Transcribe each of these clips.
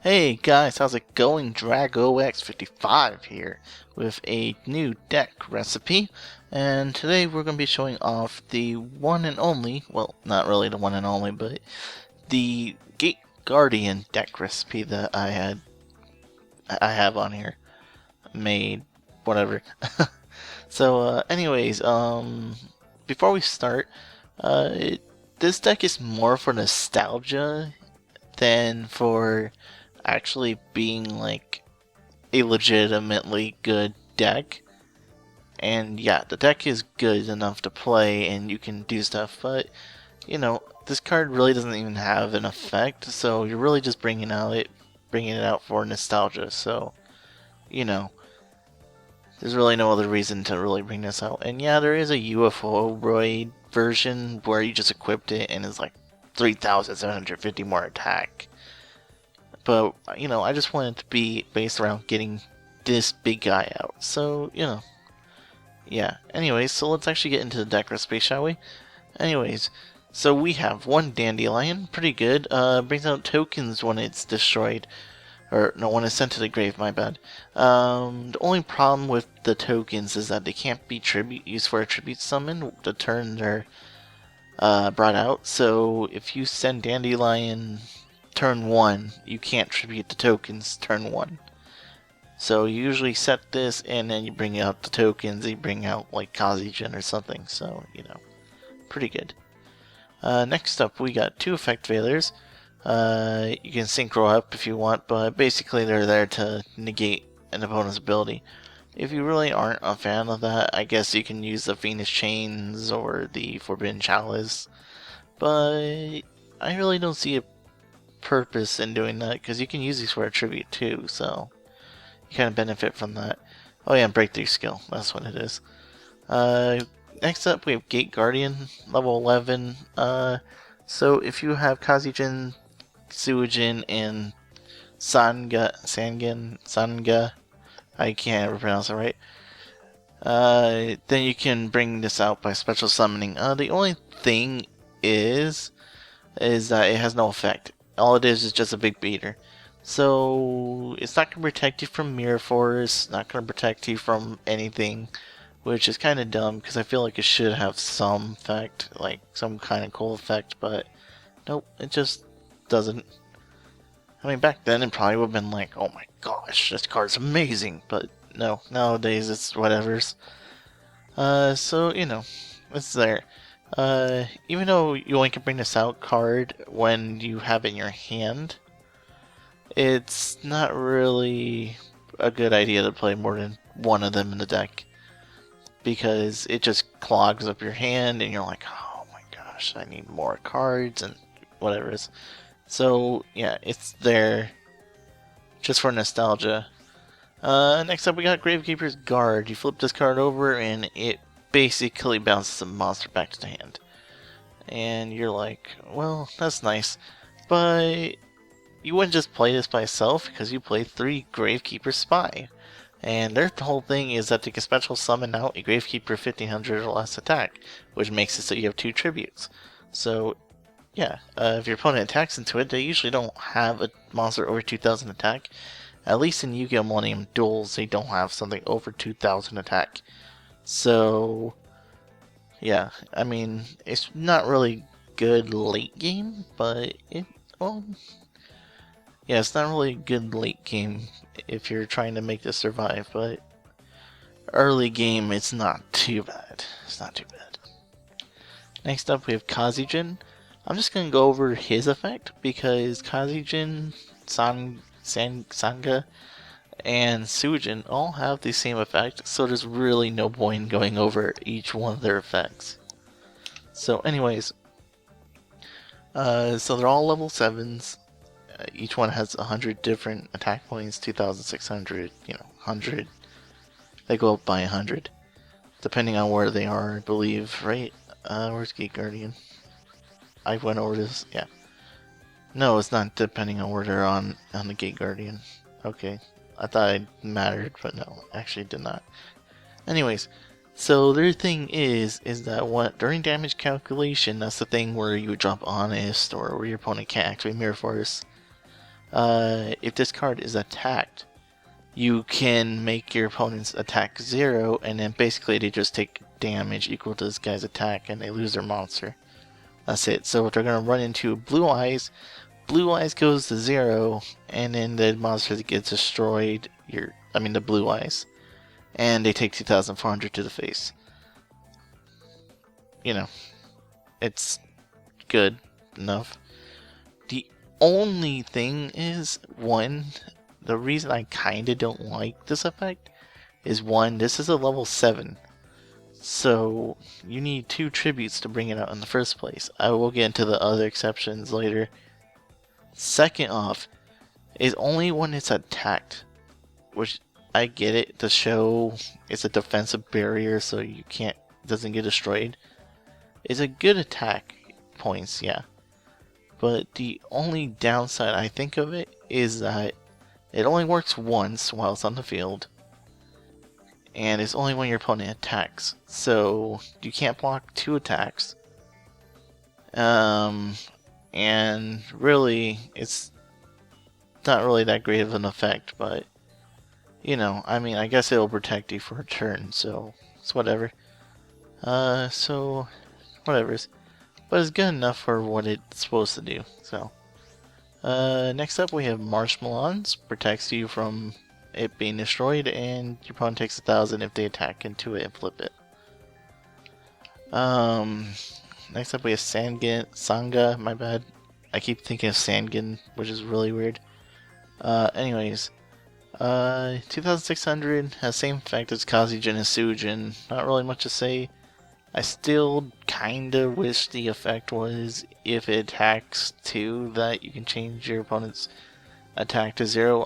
Hey guys, how's it going? Dragox55 here with a new deck recipe, and today we're going to be showing off the one and only, well, not really the one and only, but the Gate Guardian deck recipe that I have on here. Made, whatever. So, anyways, before we start, this deck is more for nostalgia than for actually being like a legitimately good deck. And yeah, the deck is good enough to play and you can do stuff, but you know, this card really doesn't even have an effect, so you're really just bringing it out for nostalgia. So, you know, there's really no other reason to really bring this out. And yeah, there is a UFO Roid version where you just equipped it and it's like 3,750 more attack. But, you know, I just want it to be based around getting this big guy out. So, you know, yeah. Anyways, so let's actually get into the deck recipe, shall we? Anyways, so we have one Dandelion, pretty good. Brings out tokens when it's destroyed. Or, no, when it's sent to the grave, my bad. The only problem with the tokens is that they can't be used for a tribute summon the turn they're brought out. So, if you send Dandelion turn 1, you can't tribute the tokens turn 1. So you usually set this and then you bring out the tokens, you bring out like Kazijin or something, so you know, pretty good. Next up we got two effect failures. You can synchro up if you want, but basically they're there to negate an opponent's ability. If you really aren't a fan of that, I guess you can use the Phoenix Chains or the Forbidden Chalice, but I really don't see a purpose in doing that because you can use these for a tribute too, so you kind of benefit from that. Oh yeah, breakthrough skill, that's what it is. Next up we have Gate Guardian, level 11. So if you have Kazijin, Suijin, and Sanga, I can't ever pronounce it right. Then you can bring this out by special summoning. The only thing is that it has no effect. All it is just a big beater. So it's not going to protect you from Mirror Force, not going to protect you from anything, which is kind of dumb because I feel like it should have some effect, like some kind of cool effect, but nope, it just doesn't. I mean, back then it probably would have been like, oh my gosh, this card's amazing, but no, nowadays it's whatevers. So, you know, it's there. Even though you only can bring this out card when you have it in your hand, it's not really a good idea to play more than one of them in the deck, because it just clogs up your hand and you're like, oh my gosh, I need more cards and whatever it is. So yeah, it's there just for nostalgia. Next up we got Gravekeeper's Guard. You flip this card over and it basically bounces a monster back to the hand. And you're like, well, that's nice, but you wouldn't just play this by itself because you play 3 Gravekeeper Spy. And their whole thing is that they can special summon out a Gravekeeper 1500 or less attack, which makes it so you have 2 tributes. So, yeah, if your opponent attacks into it, they usually don't have a monster over 2000 attack. At least in Yu-Gi-Oh! Millennium Duels, they don't have something over 2000 attack. So, yeah, I mean, it's not really good late game, but well, yeah, it's not really a good late game if you're trying to make this survive, but early game, it's not too bad. It's not too bad. Next up, we have Kazijin. I'm just going to go over his effect, because Kazijin, Sanga, and Suijin all have the same effect, so there's really no point in going over each one of their effects. So anyways, so they're all level 7s. Each one has 100 different attack points, 2,600, 100. They go up by 100, depending on where they are, I believe, right? Where's Gate Guardian? I went over this, yeah. No, it's not depending on where they're on the Gate Guardian. Okay, I thought it mattered, but no, actually it did not. Anyways, so their thing is that during damage calculation, that's the thing where you would drop Honest, or where your opponent can't activate Mirror Force. if this card is attacked, you can make your opponent's attack 0, and then basically they just take damage equal to this guy's attack, and they lose their monster. That's it. So if they're going to run into Blue Eyes goes to 0, and then the monster gets destroyed, the Blue Eyes, and they take 2,400 to the face. It's good enough. The only thing is, the reason I kinda don't like this effect is, this is a level 7. So you need 2 tributes to bring it out in the first place. I will get into the other exceptions later. Second off, is only when it's attacked, which I get it to show it's a defensive barrier so doesn't get destroyed. It's a good attack points, yeah. But the only downside I think of it is that it only works once while it's on the field, and it's only when your opponent attacks. So you can't block 2 attacks. And really, it's not really that great of an effect, but I guess it'll protect you for a turn, so it's whatever. So whatever's. But it's good enough for what it's supposed to do. So, next up we have Marshmallows. Protects you from it being destroyed, and your opponent takes 1,000 if they attack into it and flip it. Next up we have Sanga, my bad. I keep thinking of Sangin, which is really weird. Anyways, 2,600 has same effect as Kazijin and Sujin. Not really much to say. I still kinda wish the effect was, if it attacks 2, that you can change your opponent's attack to 0.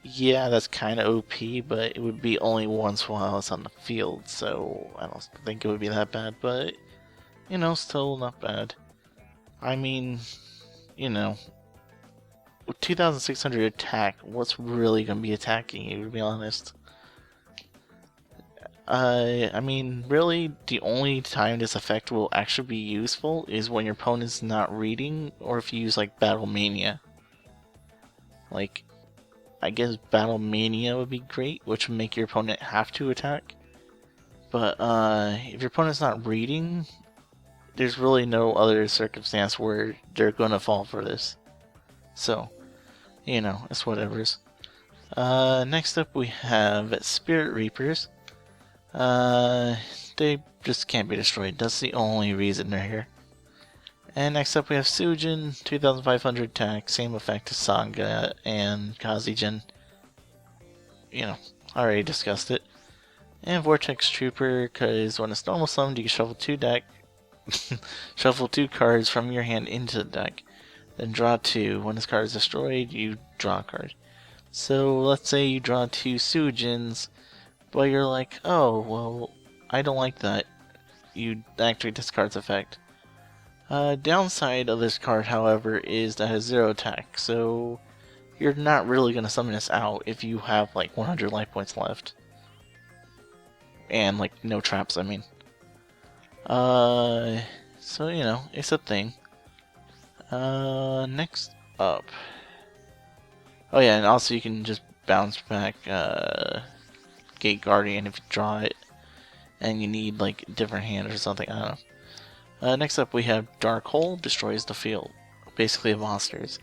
Yeah, that's kinda OP, but it would be only once while it's on the field, so I don't think it would be that bad, but, still not bad. With 2,600 attack, what's really gonna be attacking you, to be honest? Really, the only time this effect will actually be useful is when your opponent's not reading, or if you use, Battle Mania. I guess Battle Mania would be great, which would make your opponent have to attack. But, if your opponent's not reading, there's really no other circumstance where they're gonna fall for this. So, it's whatever's. Next up we have Spirit Reapers. They just can't be destroyed. That's the only reason they're here. And next up we have Sujin, 2,500 attack, same effect as Sanga and Kazijin. I already discussed it. And Vortex Trooper, because when it's normal summoned, you can shuffle 2 cards from your hand into the deck. Then draw 2. When this card is destroyed, you draw a card. So let's say you draw 2 Sujins, but you're like, oh, well, I don't like that. You actually discard's effect. Downside of this card, however, is that it has 0 attack, so you're not really going to summon this out if you have 100 life points left. And no traps, So, it's a thing. Next up. Oh yeah, and also you can just bounce back Gate Guardian if you draw it, and you need a different hand or something, I don't know. Next up we have Dark Hole, destroys the field. Basically a monsters.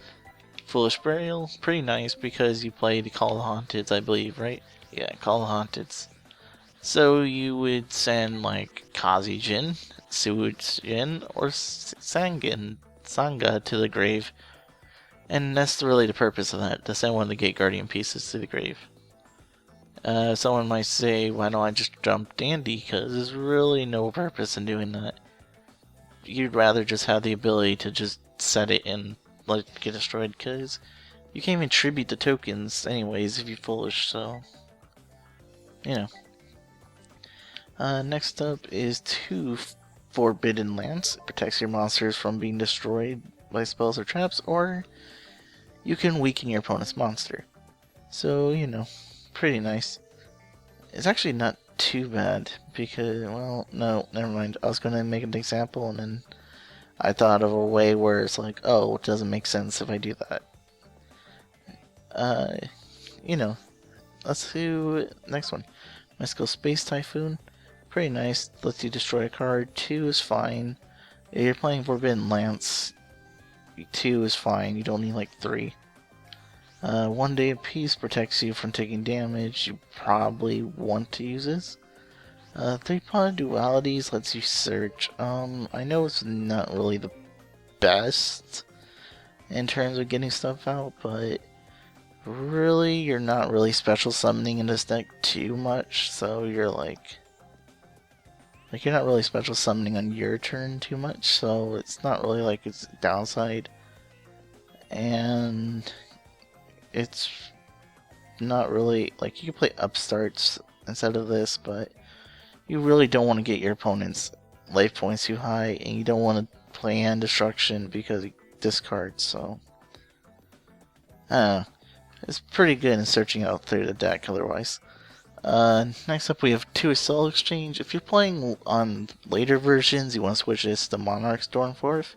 Foolish Burial, pretty nice because you play the Call of the Haunteds, I believe, right? Yeah, Call of the Haunteds. So you would send Kazijin, Sujin, or Sanga to the grave. And that's really the purpose of that, to send one of the Gate Guardian pieces to the grave. Someone might say, why don't I just jump Dandy? Because there's really no purpose in doing that. You'd rather just have the ability to just set it and let it get destroyed, because you can't even tribute the tokens anyways if you're foolish, so... Next up is 2 Forbidden Lance. It protects your monsters from being destroyed by spells or traps, or you can weaken your opponent's monster. So, pretty nice. It's actually not too bad, because, well, no, never mind. I was going to make an example, and then I thought of a way where it's oh, it doesn't make sense if I do that. Uh, you know, let's do next one. Let's go Space Typhoon. Pretty nice. Lets you destroy a card. 2 is fine. If you're playing Forbidden Lance, 2 is fine. You don't need like 3. 1 day of peace protects you from taking damage. You probably want to use this. 3-pod dualities lets you search. I know it's not really the best in terms of getting stuff out, but really, you're not really special summoning in this deck too much, so you're like you're not really special summoning on your turn too much, so it's not really like it's downside. And it's not really like you can play upstarts instead of this, but you really don't want to get your opponent's life points too high, and you don't want to play hand destruction because you discard, so it's pretty good in searching out through the deck otherwise. Next up we have 2 Soul Exchange. If you're playing on later versions, you want to switch this to Monarch Stormforth.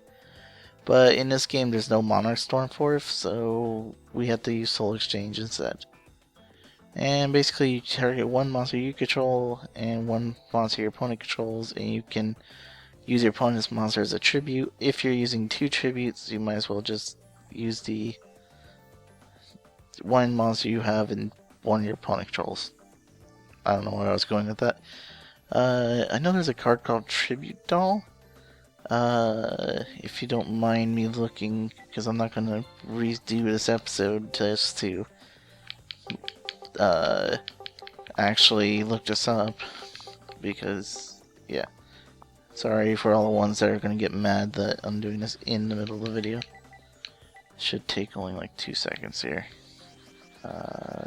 But in this game there's no Monarch Stormforth, so we have to use Soul Exchange instead. And basically you target one monster you control and one monster your opponent controls, and you can use your opponent's monster as a tribute. If you're using 2 tributes, you might as well just use the one monster you have and one your opponent controls. I don't know where I was going with that. I know there's a card called Tribute Doll. If you don't mind me looking, because I'm not gonna redo this episode just to actually look this up, because yeah, sorry for all the ones that are gonna get mad that I'm doing this in the middle of the video. Should take only like 2 seconds here.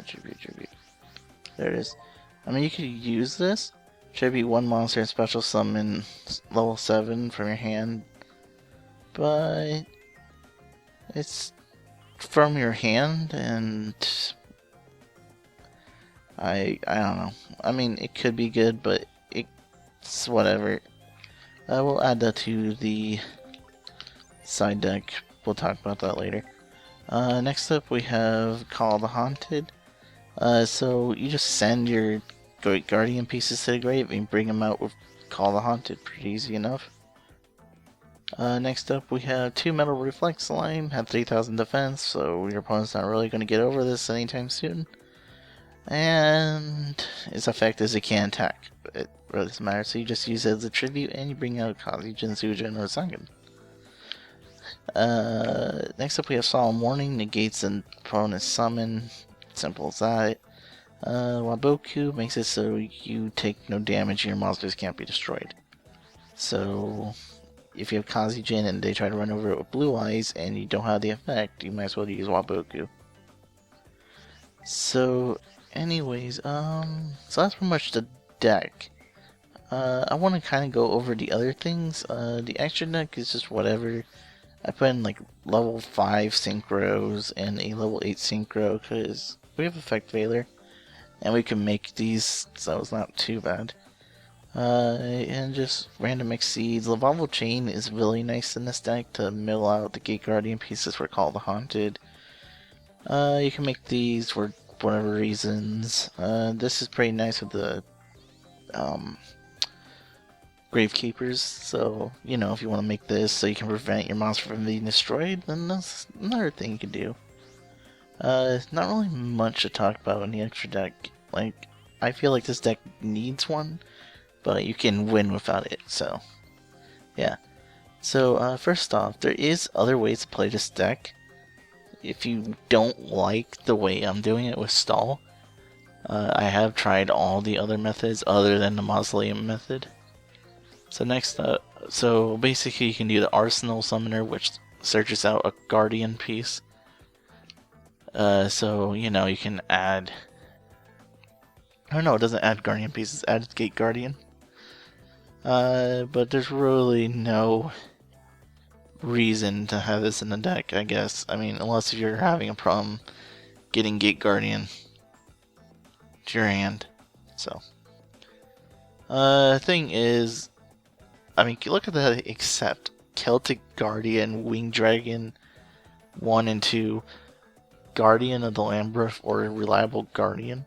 Tribute. There it is. I mean, you could use this. Tribute one monster and special summon level 7 from your hand. But it's from your hand, and I don't know. I mean, it could be good, but it's whatever. We'll add that to the side deck. We'll talk about that later. Next up we have Call the Haunted. So you just send your Great Guardian pieces to the grave and bring them out with Call the Haunted. Pretty easy enough. Next up we have 2 Metal Reflex Slime. Have 3000 defense, so your opponent's not really going to get over this anytime soon. And its effect is it can't attack. It really doesn't matter, so you just use it as a tribute and you bring out Kazijin, Sujin, or Sangan. Next up we have Solemn Warning. Negates an opponent's summon. Simple as that. Waboku makes it so you take no damage and your monsters can't be destroyed. So if you have Kazijin and they try to run over it with blue eyes and you don't have the effect, you might as well use Waboku. So anyways, so that's pretty much the deck. I want to kind of go over the other things. The extra deck is just whatever. I put in like level 5 synchros and a level 8 synchro because we have Effect Veiler and we can make these, so it's not too bad. And just random exceeds. Lavavo Chain is really nice in this deck to mill out the Gate Guardian pieces for Call the Haunted. You can make these for whatever reasons. This is pretty nice with the Gravekeepers, so, you know, if you want to make this so you can prevent your monster from being destroyed, then that's another thing you can do. Not really much to talk about in the extra deck. Like, I feel like this deck needs one, but you can win without it, so, yeah. So, first off, there is other ways to play this deck. If you don't like the way I'm doing it with Stall, I have tried all the other methods other than the Mausoleum method. So next up, so basically you can do the Arsenal Summoner, which searches out a Guardian piece. So, you know, you can add... I don't know, it doesn't add Guardian pieces, it adds Gate Guardian. But there's really no reason to have this in the deck, I guess. I mean, unless you're having a problem getting Gate Guardian to your hand. So, thing is, I mean, look at that, except Celtic Guardian, Winged Dragon, 1 and 2, Guardian of the Lambeth or Reliable Guardian.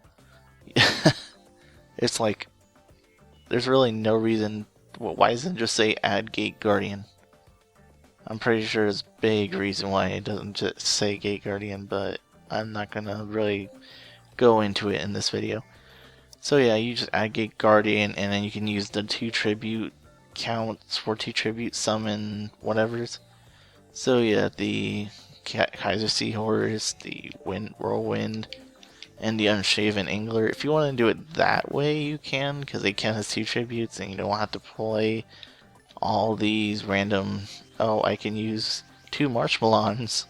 It's like, there's really no reason. Why doesn't it just say add Gate Guardian? I'm pretty sure there's a big reason why it doesn't just say Gate Guardian, but I'm not gonna really go into it in this video. So yeah, you just add Gate Guardian, and then you can use the 2 tribute counts for 2 tribute summon whatever's. So yeah, the Kaiser Seahorse, the Whirlwind, and the Unshaven Angler. If you want to do it that way, you can, because they count as 2 tributes, and you don't have to play all these random, oh, I can use 2 Marshmallons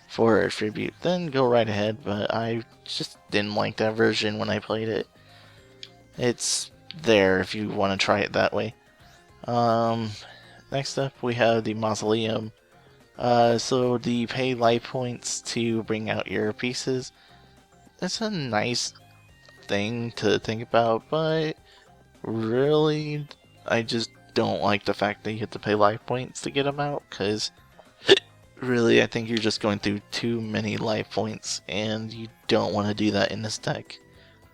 for a tribute. Then go right ahead, but I just didn't like that version when I played it. It's there if you want to try it that way. Next up, we have the Mausoleum. So the pay life points to bring out your pieces. It's a nice thing to think about, but really, I just don't like the fact that you have to pay life points to get them out, because really, I think you're just going through too many life points, and you don't want to do that in this deck.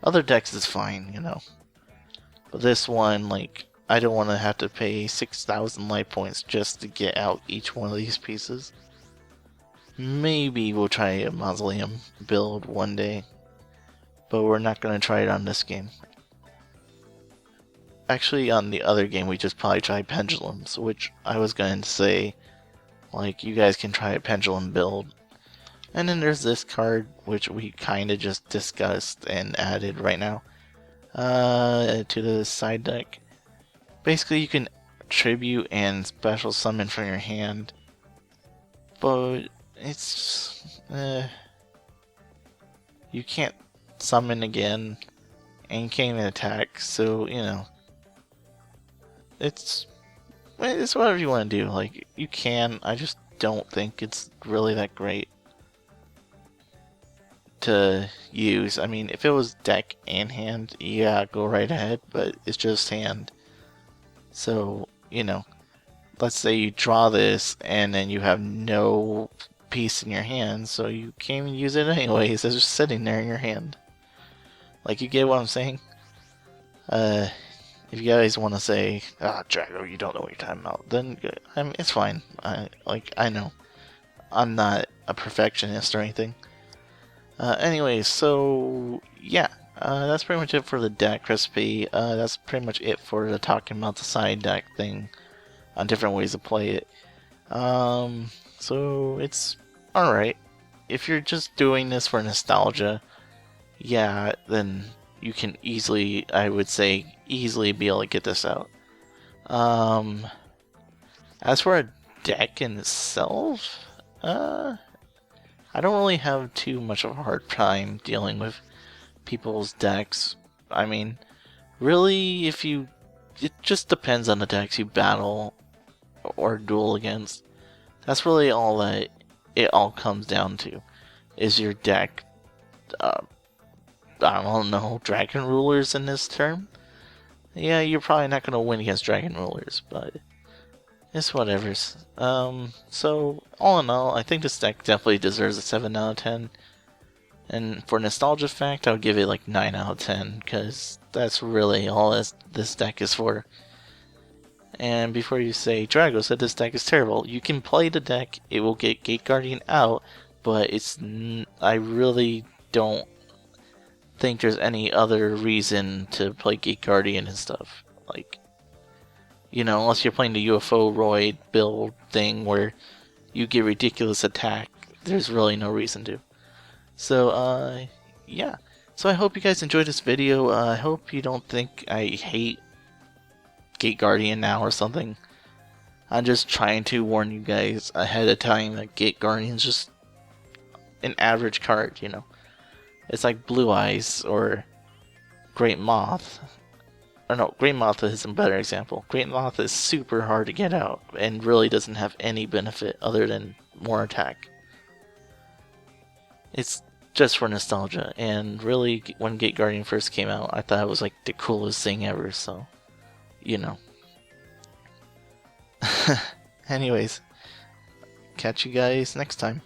Other decks is fine, you know. But this one, like, I don't want to have to pay 6,000 life points just to get out each one of these pieces. Maybe we'll try a Mausoleum build one day, but we're not going to try it on this game. Actually, on the other game, we just probably tried Pendulums, which I was going to say, like, you guys can try a Pendulum build. And then there's this card, which we kind of just discussed and added right now to the side deck. Basically, you can tribute and special summon from your hand, but it's you can't summon again, and you can't even attack. So you know, it's whatever you want to do. Like, you can. I just don't think it's really that great to use. I mean, if it was deck and hand, yeah, go right ahead. But it's just hand. So, you know, let's say you draw this and then you have no piece in your hand, so you can't even use it anyways. It's just sitting there in your hand. Like, you get what I'm saying? If you guys want to say, ah, Drago, you don't know what you're talking about, then I mean, it's fine. I know. I'm not a perfectionist or anything. Anyways, so, yeah. That's pretty much it for the deck recipe. That's pretty much it for the talking about the side deck thing on different ways to play it. So it's alright. If you're just doing this for nostalgia, yeah, then you can easily, I would say, easily be able to get this out. As for a deck in itself, I don't really have too much of a hard time dealing with people's decks. I mean, really, it just depends on the decks you battle or duel against. That's really all that it all comes down to. Is your deck, I don't know, Dragon Rulers in this term? Yeah, you're probably not going to win against Dragon Rulers, but it's whatevers. So, all in all, I think this deck definitely deserves a 7 out of 10. And for nostalgia fact, I would give it like 9 out of 10, because that's really all this deck is for. And before you say, Drago said this deck is terrible, you can play the deck, it will get Gate Guardian out, but I really don't think there's any other reason to play Gate Guardian and stuff. Like, you know, unless you're playing the UFO Roid build thing where you get ridiculous attack, there's really no reason to. So, yeah. So I hope you guys enjoyed this video. I hope you don't think I hate Gate Guardian now or something. I'm just trying to warn you guys ahead of time that Gate Guardian's just an average card, you know. It's like Blue Eyes or Great Moth. Or no, Great Moth is a better example. Great Moth is super hard to get out and really doesn't have any benefit other than more attack. It's just for nostalgia, and really, when Gate Guardian first came out, I thought it was like the coolest thing ever, so, you know. Anyways, catch you guys next time.